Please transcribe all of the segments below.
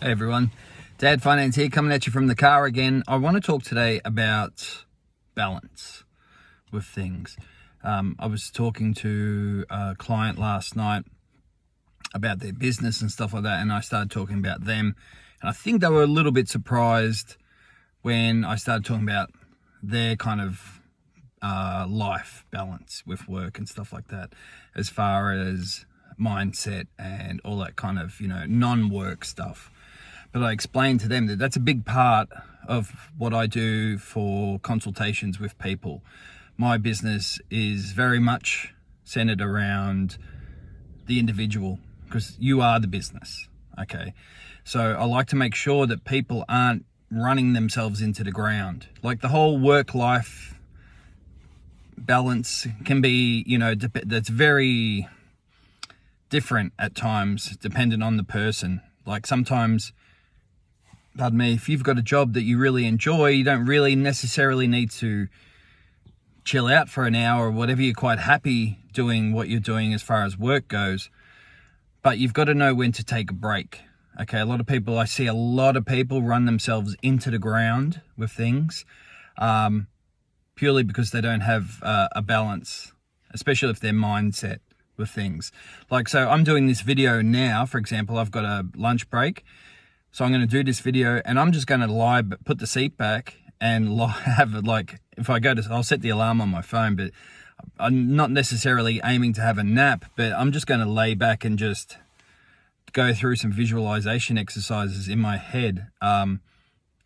Hey everyone, Dad Finance here, coming at you from the car again. I want to talk today about balance with things. I was talking to a client last night about their business and stuff like that, and I started talking about them. And I think they were a little bit surprised when I started talking about their kind of life balance with work and stuff like that, as far as mindset and all that kind of, non-work stuff. But I explained to them that that's a big part of what I do for consultations with people. My business is very much centered around the individual, because you are the business, okay? So I like to make sure that people aren't running themselves into the ground. Like the whole work-life balance can be, that's very different at times, dependent on the person. Like sometimes, pardon me, if you've got a job that you really enjoy, you don't really necessarily need to chill out for an hour or whatever. You're quite happy doing what you're doing as far as work goes, but you've got to know when to take a break. Okay, I see a lot of people run themselves into the ground with things, purely because they don't have a balance, especially if their mindset with things. Like, so I'm doing this video now, for example, I've got a lunch break. So I'm going to do this video and I'm just going to put the seat back and have it, like, if I go to, I'll set the alarm on my phone, but I'm not necessarily aiming to have a nap, but I'm just going to lay back and just go through some visualization exercises in my head,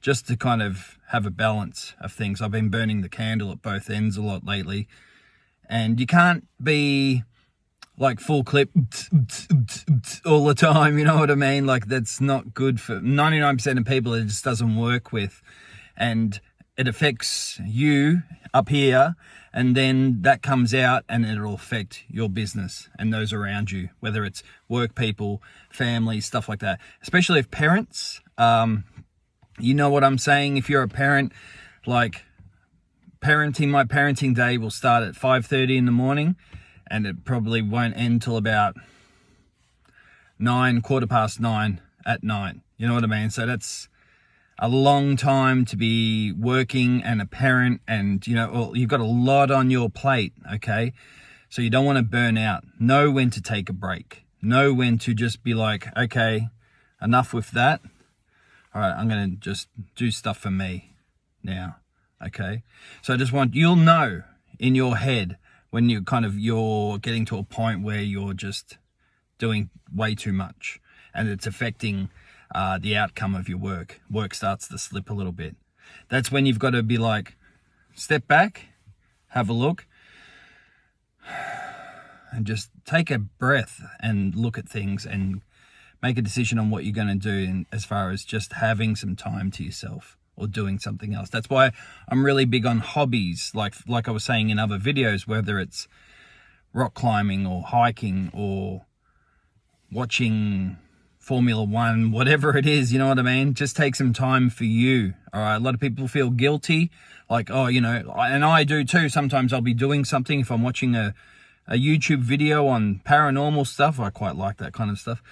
just to kind of have a balance of things. I've been burning the candle at both ends a lot lately, and you can't be like full clip all the time, you know what I mean? Like that's not good for 99% of people. It just doesn't work with, and it affects you up here, and then that comes out and it'll affect your business and those around you, whether it's work people, family, stuff like that. Especially if parents, you know what I'm saying? If you're a parent, like my parenting day will start at 5:30 in the morning, and it probably won't end till about 9:15 at night. You know what I mean? So that's a long time to be working and a parent, and you've got a lot on your plate, okay? So you don't want to burn out. Know when to take a break. Know when to just be like, okay, enough with that. All right, I'm going to just do stuff for me now, okay? So I just want, you'll know in your head when you're getting to a point where you're just doing way too much and it's affecting the outcome of your work. Work starts to slip a little bit. That's when you've got to be like, step back, have a look, and just take a breath and look at things and make a decision on what you're going to do as far as just having some time to yourself or doing something else. That's why I'm really big on hobbies, like I was saying in other videos, whether it's rock climbing or hiking or watching Formula One, whatever it is, you know what I mean? Just take some time for you, all right? A lot of people feel guilty, like, and I do too. Sometimes I'll be doing something if I'm watching a YouTube video on paranormal stuff. I quite like that kind of stuff.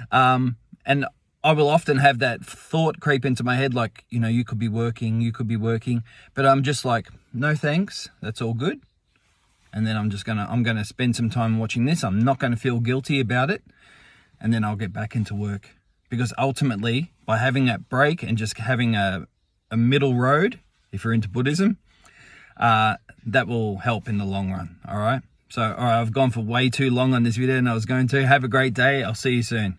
And I will often have that thought creep into my head, like, you could be working, but I'm just like, no thanks, that's all good. And then I'm going to spend some time watching this. I'm not going to feel guilty about it. And then I'll get back into work, because ultimately by having that break and just having a middle road, if you're into Buddhism, that will help in the long run. All right. So, all right, I've gone for way too long on this video than I was going to. Have a great day. I'll see you soon.